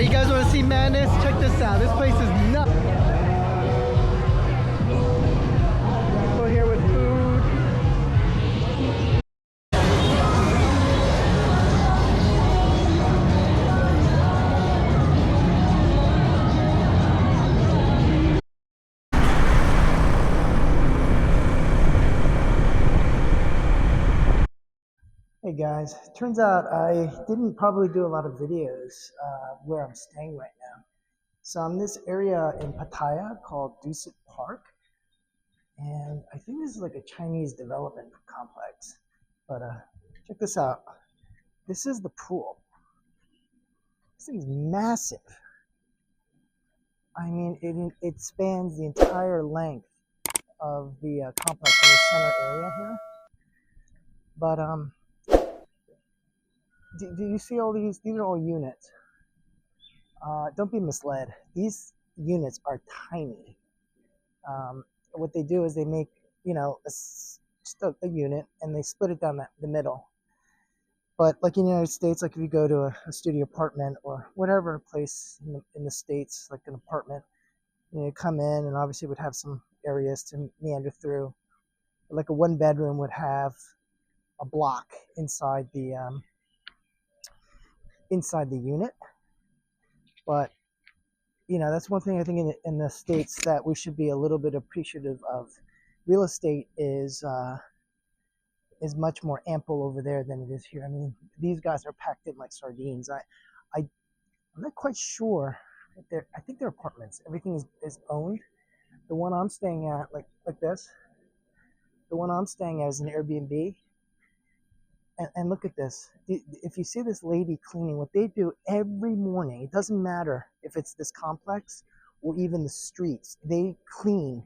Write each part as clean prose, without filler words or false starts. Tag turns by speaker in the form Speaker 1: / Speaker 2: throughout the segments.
Speaker 1: right, you guys want to see madness? Check this out. This place is nuts. People here with food. Hey guys, turns out I didn't probably do a lot of videos where I'm staying right now. So I'm in this area in Pattaya called Dusit Park, and I think this is like a Chinese development complex. But check this out. This is the pool. This thing's massive. I mean, it spans the entire length of the complex in the center area here. But do you see all these? These are all units. Don't be misled. These units are tiny. What they do is they make, just a unit and they split it down the middle. But like in the United States, like if you go to a studio apartment or whatever place in the States, like an apartment, you come in and obviously would have some areas to meander through. Like a one bedroom would have a block inside the unit. But that's one thing I think in the States that we should be a little bit appreciative of. Real estate is much more ample over there than it is here. I mean, these guys are packed in like sardines. I'm not quite sure. I think they're apartments. Everything is owned. The one I'm staying at, like this, the one I'm staying at is an Airbnb. And look at this. If you see this lady cleaning, what they do every morning, it doesn't matter if it's this complex or even the streets, they clean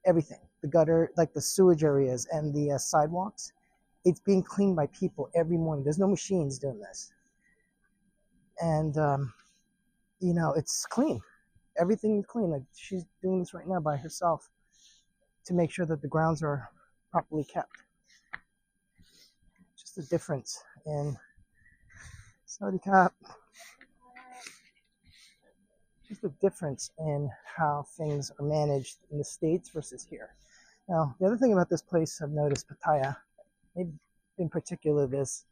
Speaker 1: everything. The gutter, like the sewage areas and the sidewalks, it's being cleaned by people every morning. There's no machines doing this. And, it's clean. Everything is clean. Like she's doing this right now by herself to make sure that the grounds are properly kept. Just the difference in just the difference in how things are managed in the States versus here. Now, the other thing about this place I've noticed, Pattaya, maybe in particular this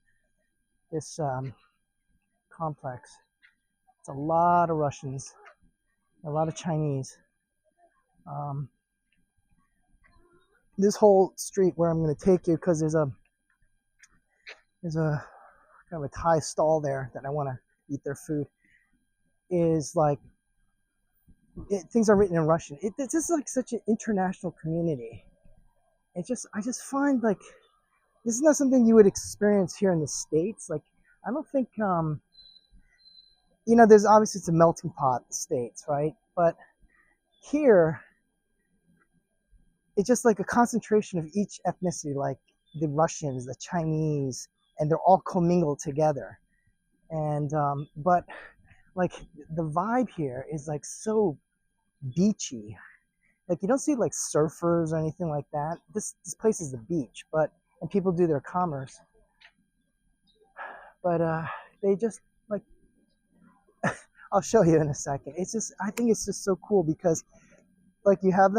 Speaker 1: complex, it's a lot of Russians, a lot of Chinese. This whole street where I'm going to take you, because there's a kind of a Thai stall there that I want to eat their food, is like things are written in Russian. It's just like such an international community. I just find like this is not something you would experience here in the States. Like I don't think there's obviously it's a melting pot, the States, right? But here it's just like a concentration of each ethnicity, like the Russians, the Chinese, and they're all commingled together. And but like the vibe here is like so beachy. Like you don't see like surfers or anything like that. This place is the beach, and people do their commerce. But they just like I'll show you in a second. I think it's just so cool because like you have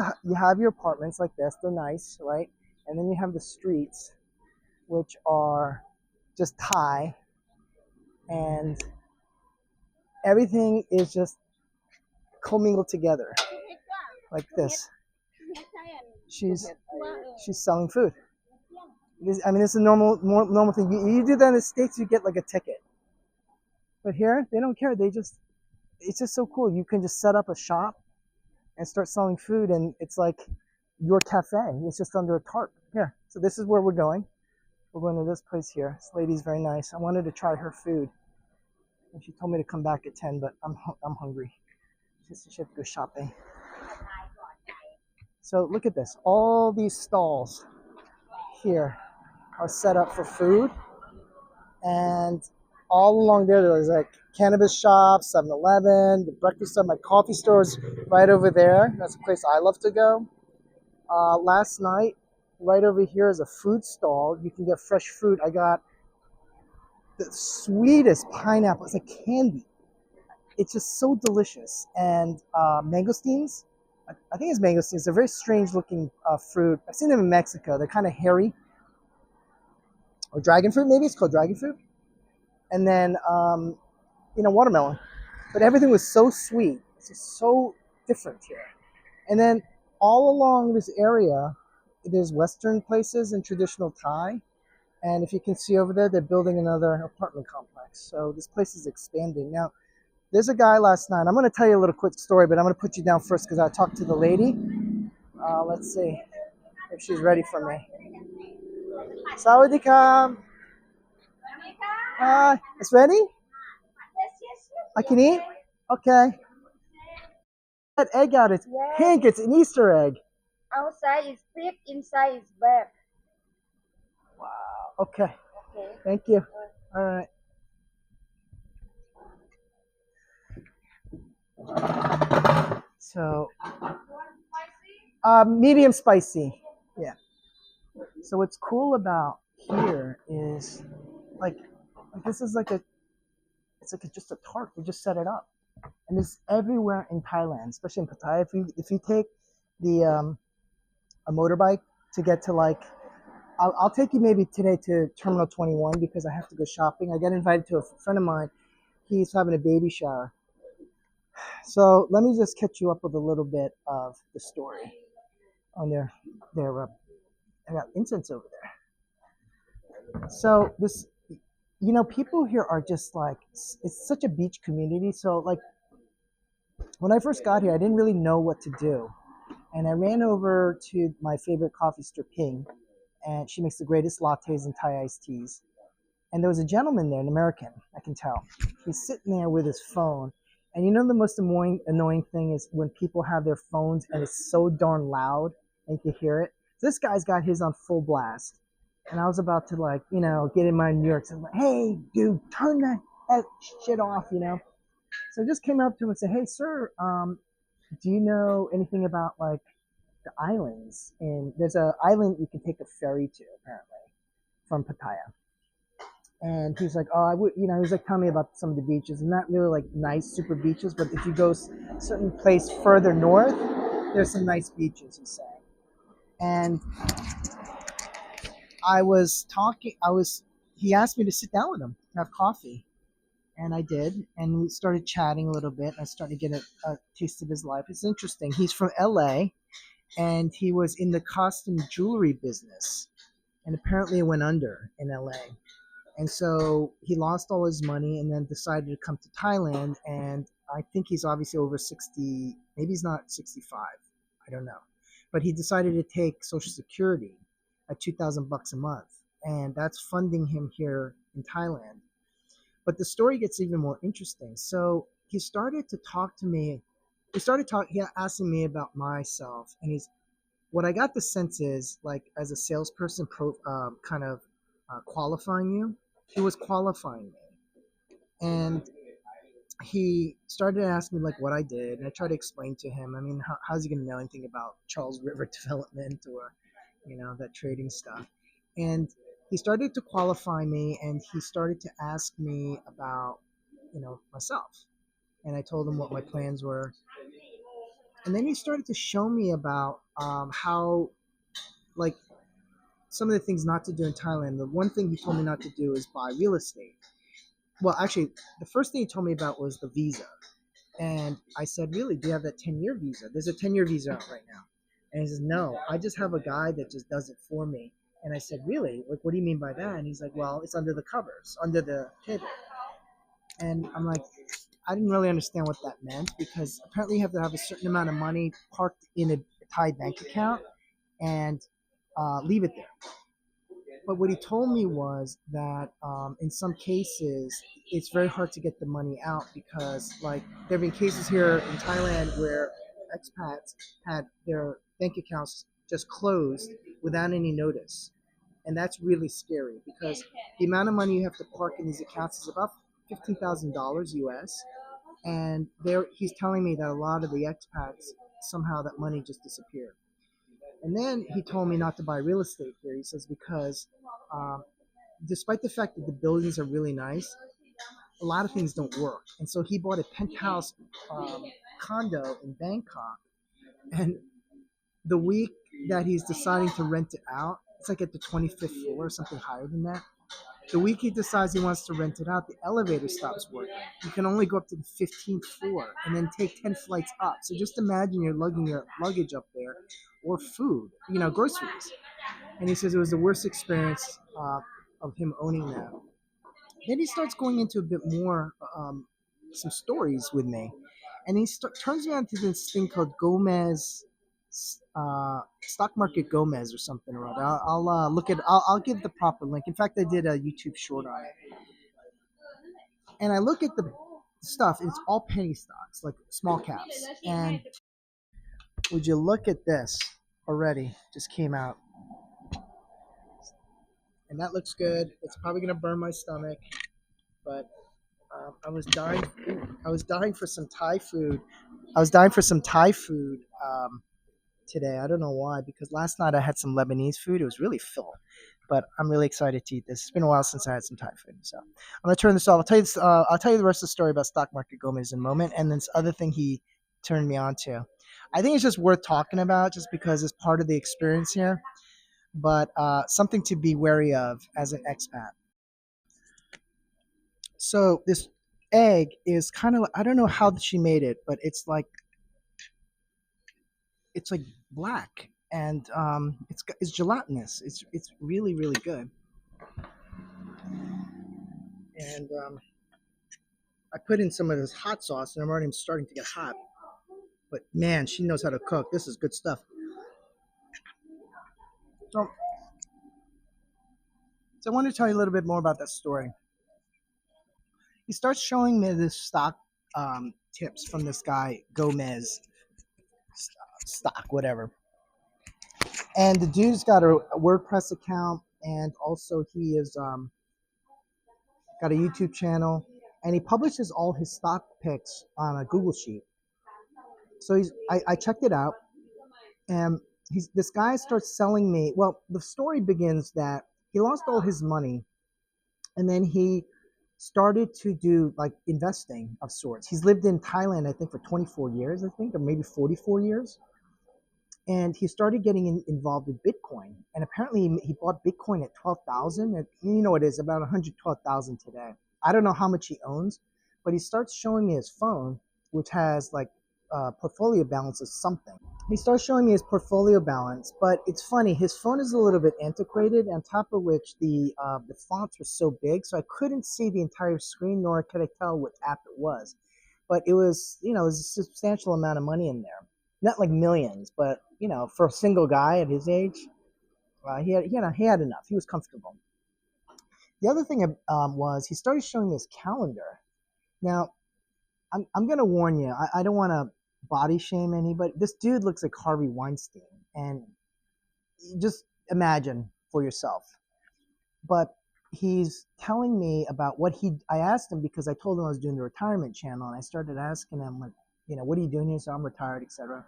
Speaker 1: your apartments like this, they're nice, right? And then you have the streets, which are just Thai, and everything is just commingled together like this. She's selling food. It's a normal thing. You do that in the States, you get like a ticket. But here, they don't care. It's just so cool. You can just set up a shop and start selling food, and it's like your cafe. It's just under a tarp. Here. So this is where we're going. We're going to this place here. This lady's very nice. I wanted to try her food, and she told me to come back at 10, but I'm hungry. She had to go shopping. So look at this. All these stalls here are set up for food, and all along there's like cannabis shops, 7-Eleven, the breakfast stuff, my coffee store's right over there. That's a place I love to go. Last night, right over here is a food stall. You can get fresh fruit. I got the sweetest pineapple. It's like candy. it's just so delicious. And mangosteens, I think it's mangosteens. They're very strange looking fruit. I've seen them in Mexico. They're kind of hairy, or dragon fruit. Maybe it's called dragon fruit. And then watermelon. But everything was so sweet. It's just so different here. And then all along this area, there's Western places and traditional Thai. And if you can see over there, they're building another apartment complex. So this place is expanding. Now, there's a guy last night. I'm going to tell you a little quick story, but I'm going to put you down first because I talked to the lady. Let's see if she's ready for me. Sawadee. It's ready? I can eat? Okay. That egg out. It's pink. It's an Easter egg.
Speaker 2: Outside is pink, inside is black.
Speaker 1: Wow. Okay.
Speaker 2: Okay.
Speaker 1: Thank you. All right. So, medium spicy. Yeah. So what's cool about here is like this is like just a tart. We just set it up, and it's everywhere in Thailand, especially in Pattaya. If you take the a motorbike to get to like, I'll take you maybe today to Terminal 21 because I have to go shopping. I got invited to a friend of mine. He's having a baby shower. So let me just catch you up with a little bit of the story on their I got incense over there. So this, people here are just like, it's such a beach community. So like when I first got here, I didn't really know what to do. And I ran over to my favorite coffee store, Ping, and she makes the greatest lattes and Thai iced teas. And there was a gentleman there, an American, I can tell. He's sitting there with his phone. And you know the most annoying thing is when people have their phones and it's so darn loud and you can hear it. This guy's got his on full blast. And I was about to like, get in my New York. So I'm like, hey, dude, turn that shit off. So I just came up to him and said, hey, sir, do you know anything about like the islands? And there's a island you can take a ferry to apparently from Pattaya. And he's like, oh, I would, he's like telling me about some of the beaches, and not really like nice super beaches, but if you go certain place further north, there's some nice beaches. He's saying, and he asked me to sit down with him, to have coffee, and I did, and we started chatting a little bit. And I started to get a taste of his life. It's interesting. He's from LA, and he was in the costume jewelry business, and apparently it went under in LA. And so he lost all his money and then decided to come to Thailand. And I think he's obviously over 60, maybe he's not 65. I don't know. But he decided to take Social Security at 2,000 bucks a month. And that's funding him here in Thailand. But the story gets even more interesting. So he started to talk to me. He asking me about myself. And what I got the sense is like as a salesperson, kind of qualifying you. He was qualifying me, and he started to ask me like what I did, and I tried to explain to him. I mean, how's he going to know anything about Charles River development or, that trading stuff? And he started to qualify me, and he started to ask me about, myself, and I told him what my plans were, and then he started to show me about how, like, some of the things not to do in Thailand. The one thing he told me not to do is buy real estate. Well, actually, the first thing he told me about was the visa. And I said, really, do you have that 10-year visa? There's a 10-year visa out right now. And he says, no, I just have a guy that just does it for me. And I said, really? Like, what do you mean by that? And he's like, well, it's under the covers, under the table. And I'm like, I didn't really understand what that meant because apparently you have to have a certain amount of money parked in a Thai bank account and leave it there. But what he told me was that in some cases, it's very hard to get the money out because, like, there have been cases here in Thailand where expats had their bank accounts just closed without any notice. And that's really scary because the amount of money you have to park in these accounts is about $15,000 US. And he's telling me that a lot of the expats, somehow that money just disappeared. And then he told me not to buy real estate here. He says because um, despite the fact that the buildings are really nice, a lot of things don't work. And so he bought a penthouse um, condo in Bangkok. And the week that he's deciding to rent it out, it's like at the 25th floor or something higher than that. The week he decides he wants to rent it out, the elevator stops working. You can only go up to the 15th floor and then take 10 flights up. So just imagine you're lugging your luggage up there or food, groceries. And he says it was the worst experience of him owning that. Then he starts going into a bit more, some stories with me. And turns me on to this thing called Gomez, Stock Market Gomez or something or other. I'll look at, I'll give the proper link. In fact, I did a YouTube short on it. And I look at the stuff, and it's all penny stocks, like small caps. And would you look at this already? Just came out. And that looks good. It's probably going to burn my stomach. But I was dying. I was dying for some Thai food. I was dying for some Thai food today. I don't know why, because last night I had some Lebanese food. It was really full, but I'm really excited to eat this. It's been a while since I had some Thai food, so I'm gonna turn this off. I'll tell you the rest of the story about Stock Market Gomez in a moment, and this other thing he turned me on to. I think it's just worth talking about, just because it's part of the experience here, but something to be wary of as an expat. So this egg is kind of, I don't know how she made it, but it's like black, and it's gelatinous. It's really really good. And I put in some of this hot sauce, and I'm already starting to get hot. But man, she knows how to cook. This is good stuff. So, so I want to tell you a little bit more about that story. He starts showing me this stock tips from this guy Gomez, stock whatever. And the dude's got a WordPress account, and also he is got a YouTube channel, and he publishes all his stock picks on a Google Sheet. So I checked it out, and this guy starts selling me. Well, the story begins that he lost all his money, and then he started to do like investing of sorts. He's lived in Thailand, I think, for 24 years, I think, or maybe 44 years. And he started getting involved with Bitcoin. And apparently he bought Bitcoin at 12,000. And you know, it is about 112,000 today. I don't know how much he owns, but he starts showing me his phone, which has like portfolio balance of something. He starts showing me his portfolio balance, but it's funny. His phone is a little bit antiquated, on top of which the fonts were so big, so I couldn't see the entire screen, nor could I tell what app it was. But it was, it was a substantial amount of money in there. Not like millions, but for a single guy at his age, he had enough. He was comfortable. The other thing was he started showing this calendar. Now, I'm gonna warn you. I don't want to body shame anybody. This dude looks like Harvey Weinstein, and just imagine for yourself. But he's telling me about what I asked him, because I told him I was doing the retirement channel, and I started asking him, like, what are you doing here? So I'm retired, etc.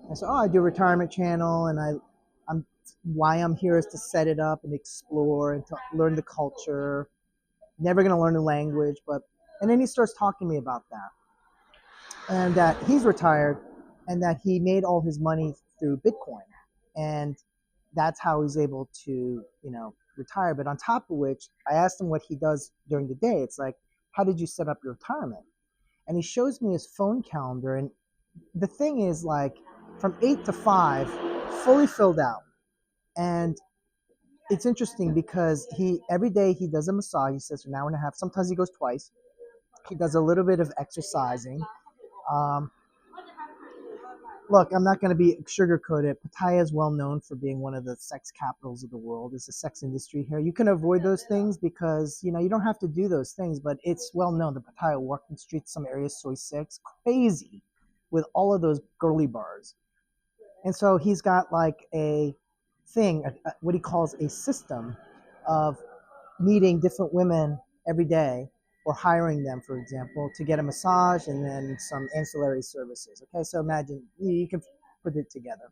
Speaker 1: I said, oh, I do a retirement channel, and I'm why I'm here is to set it up and explore and to learn the culture. Never gonna learn the language, and then he starts talking to me about that, and that he's retired, and that he made all his money through Bitcoin, and that's how he's able to retire. But on top of which, I asked him what he does during the day. It's like, how did you set up your retirement? And he shows me his phone calendar, and the thing is, like, from 8 to 5, fully filled out. And it's interesting because every day he does a massage. He says for an hour and a half. Sometimes he goes twice. He does a little bit of exercising. Um, Look, I'm not going to be sugarcoated. Pattaya is well known for being one of the sex capitals of the world. There's a sex industry here. You can avoid those things because, you don't have to do those things, but it's well known. The Pattaya walking streets, some areas, soy sex, crazy with all of those girly bars. And so he's got like a thing, what he calls a system of meeting different women every day, or hiring them, for example, to get a massage and then some ancillary services. Okay, so imagine you can put it together.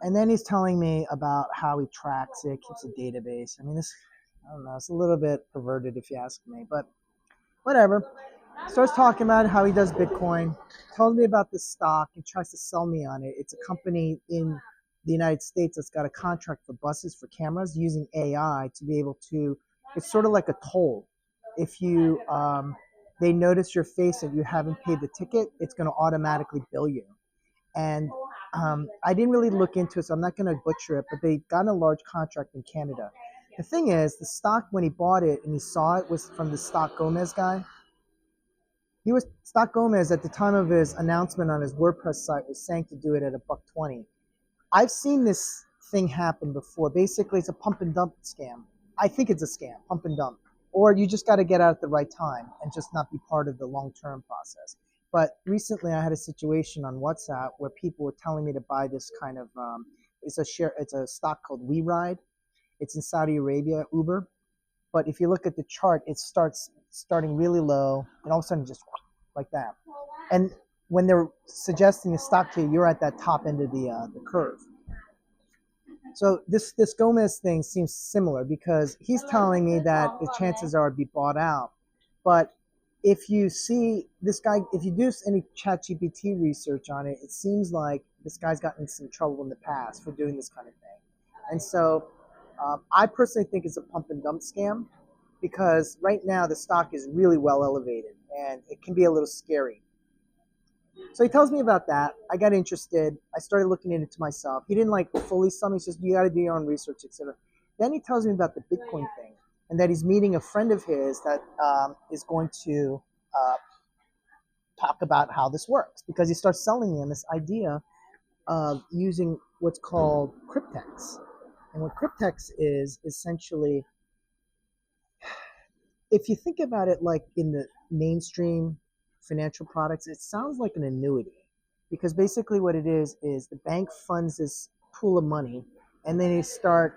Speaker 1: And then he's telling me about how he tracks it, keeps a database. I mean, I don't know. It's a little bit perverted if you ask me, but whatever. Starts talking about how he does Bitcoin, tells me about this stock and tries to sell me on it. It's a company in the United States that's got a contract for buses for cameras using AI to be able to. It's sort of like a toll. If you they notice your face and you haven't paid the ticket, it's going to automatically bill you. And I didn't really look into it, so I'm not going to butcher it. But they got a large contract in Canada. The thing is, the stock when he bought it and he saw it was from the Stock Gomez guy. He was Stock Gomez at the time of his announcement on his WordPress site was saying to do it at a buck 20. I've seen this thing happen before. Basically, it's a pump and dump scam. I think it's a scam, pump and dump. Or you just got to get out at the right time and just not be part of the long-term process. But recently, I had a situation on WhatsApp where people were telling me to buy this kind of it's a stock called WeRide. It's in Saudi Arabia, Uber. But if you look at the chart, it starting really low and all of a sudden just like that. And when they're suggesting a stock to you, you're at that top end of the curve. So this Gomez thing seems similar because he's telling me that the chances are it'd be bought out. But if you see this guy, if you do any ChatGPT research on it, it seems like this guy's gotten in some trouble in the past for doing this kind of thing. And so I personally think it's a pump and dump scam because right now the stock is really well elevated and it can be a little scary. So he tells me about that. I got interested. I started looking into it myself. He didn't like fully sum. He says you got to do your own research, etc. Then he tells me about the Bitcoin thing and that he's meeting a friend of his that is going to talk about how this works because he starts selling me on this idea of using what's called cryptex. And what cryptex is essentially, if you think about it like in the mainstream financial products, it sounds like an annuity because basically what it is the bank funds this pool of money and then they start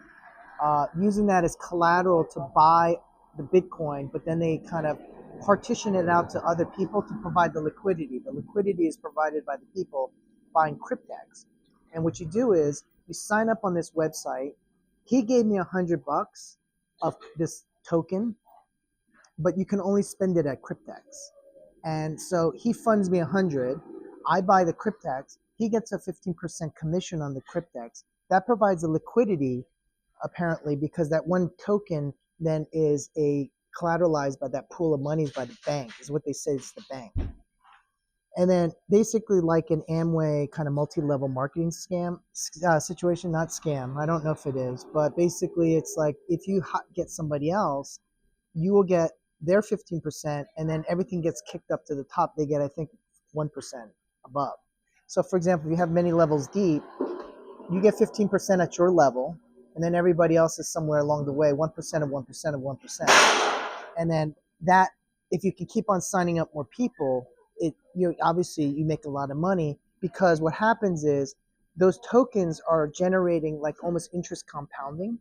Speaker 1: using that as collateral to buy the Bitcoin, but then they kind of partition it out to other people to provide the liquidity. The liquidity is provided by the people buying cryptex. And what you do is you sign up on this website. He gave me $100 of this token, but you can only spend it at cryptex. And so he funds me 100. I buy the cryptex. He gets a 15% commission on the cryptex. That provides a liquidity apparently because that one token then is a collateralized by that pool of monies by the bank is what they say it's the bank. And then basically like an Amway kind of multi-level marketing scam situation, not scam. I don't know if it is, but basically it's like if you get somebody else, you will get their 15% and then everything gets kicked up to the top. They get, I think, 1% above. So for example, if you have many levels deep, you get 15% at your level, and then everybody else is somewhere along the way, 1% of 1% of 1%. And then that, if you can keep on signing up more people, obviously you make a lot of money because what happens is those tokens are generating like almost interest compounding.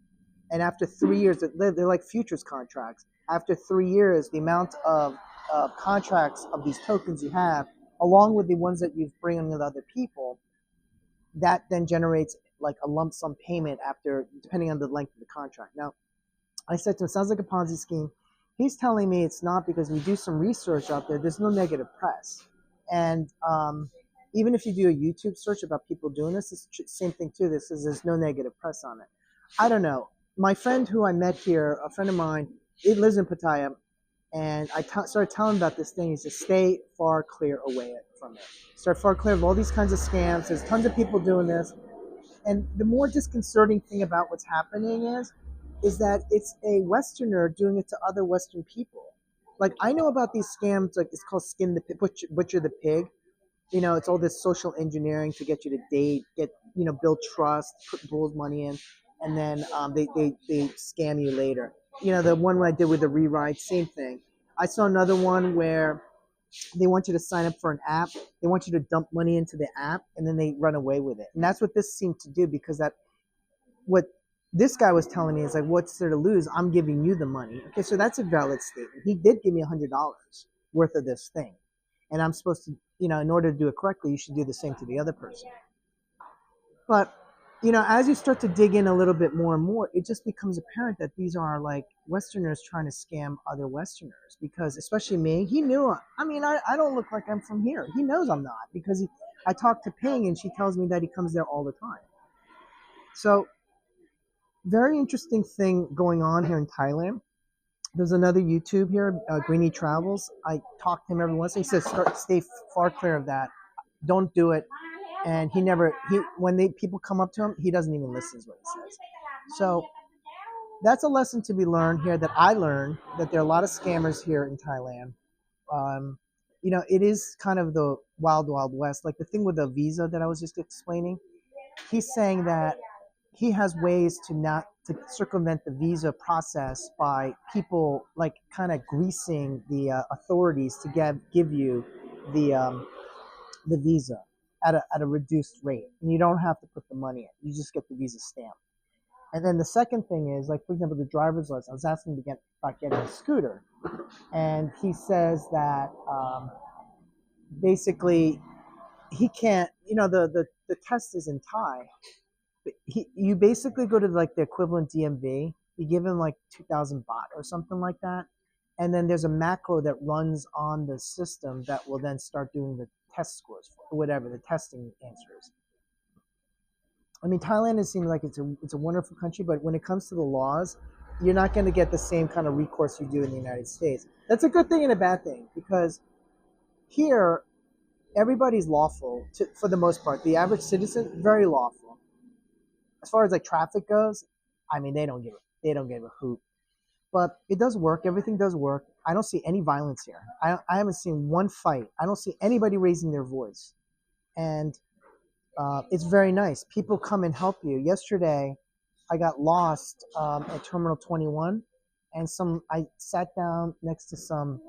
Speaker 1: And after 3 years, they're like futures contracts. After 3 years, the amount of contracts of these tokens you have, along with the ones that you bring in with other people, that then generates like a lump sum payment after, depending on the length of the contract. Now, I said to him, sounds like a Ponzi scheme. He's telling me it's not because we do some research out there. There's no negative press. And even if you do a YouTube search about people doing this, it's the same thing too. There's no negative press on it. I don't know. My friend who I met here, a friend of mine, he lives in Pattaya, and I started telling him about this thing. He said, stay far clear away from it. Start far clear of all these kinds of scams. There's tons of people doing this. And the more disconcerting thing about what's happening is that it's a Westerner doing it to other Western people. Like I know about these scams, like it's called skin the pig, butcher the pig. It's all this social engineering to get you to date, build trust, put bulls money in, and then they scam you later. The one I did with the rewrite, same thing. I saw another one where they want you to sign up for an app. They want you to dump money into the app, and then they run away with it. And that's what this seemed to do because what this guy was telling me is like, what's there to lose? I'm giving you the money. Okay, so that's a valid statement. He did give me $100 worth of this thing. And I'm supposed to, in order to do it correctly, you should do the same to the other person. But as you start to dig in a little bit more and more, it just becomes apparent that these are like Westerners trying to scam other Westerners. Because especially me, he knew. I mean, I don't look like I'm from here. He knows I'm not because I talk to Ping and she tells me that he comes there all the time. So very interesting thing going on here in Thailand. There's another YouTube here, Greeny Travels. I talk to him every once. He says, stay far clear of that. Don't do it. And when people come up to him, he doesn't even listen to what he says. So that's a lesson to be learned here that I learned that there are a lot of scammers here in Thailand. Um, it is kind of the wild, wild west. Like the thing with the visa that I was just explaining, he's saying that he has ways to circumvent the visa process by people like kind of greasing the authorities to give you the the visa at a reduced rate, and you don't have to put the money in. You just get the visa stamp. And then the second thing is, like for example, the driver's license. I was asking him about getting a scooter, and he says that basically he can't. The test is in Thai. You basically go to like the equivalent DMV. You give him like 2,000 baht or something like that, and then there's a macro that runs on the system that will then start doing the test scores for whatever the testing answers. I mean, Thailand seems like it's a wonderful country, but when it comes to the laws, you're not going to get the same kind of recourse you do in the United States. That's a good thing and a bad thing because here everybody's lawful for the most part. The average citizen very lawful. As far as like traffic goes, I mean they don't give a hoot. But it does work. Everything does work. I don't see any violence here. I haven't seen one fight. I don't see anybody raising their voice, and it's very nice. People come and help you. Yesterday, I got lost at Terminal 21, and I sat down next to some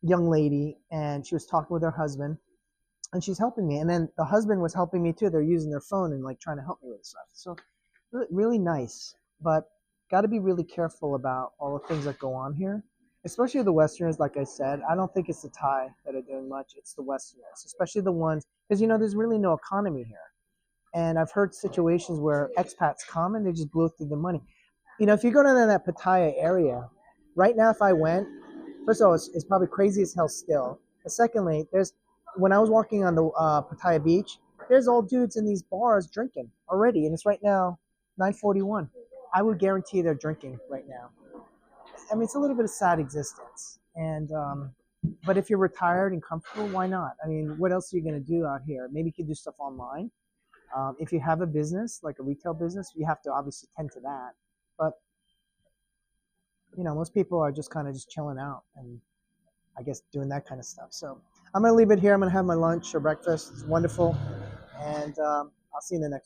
Speaker 1: young lady, and she was talking with her husband, and she's helping me. And then the husband was helping me too. They're using their phone and like trying to help me with stuff. So really, really nice, but got to be really careful about all the things that go on here, especially the Westerners. Like I said, I don't think it's the Thai that are doing much. It's the Westerners, especially the ones because there's really no economy here. And I've heard situations where expats come and they just blow through the money. If you go to that Pattaya area, right now, if I went, first of all, it's probably crazy as hell still. But secondly, when I was walking on the Pattaya beach, there's old dudes in these bars drinking already, and it's right now 9:41. I would guarantee they're drinking right now. I mean, it's a little bit of sad existence, and but if you're retired and comfortable, why not? I mean, what else are you going to do out here? Maybe you could do stuff online. If you have a business, like a retail business, you have to obviously tend to that. But most people are just kind of just chilling out and I guess doing that kind of stuff. So I'm gonna leave it here. I'm gonna have my lunch or breakfast. It's wonderful, and I'll see you in the next one.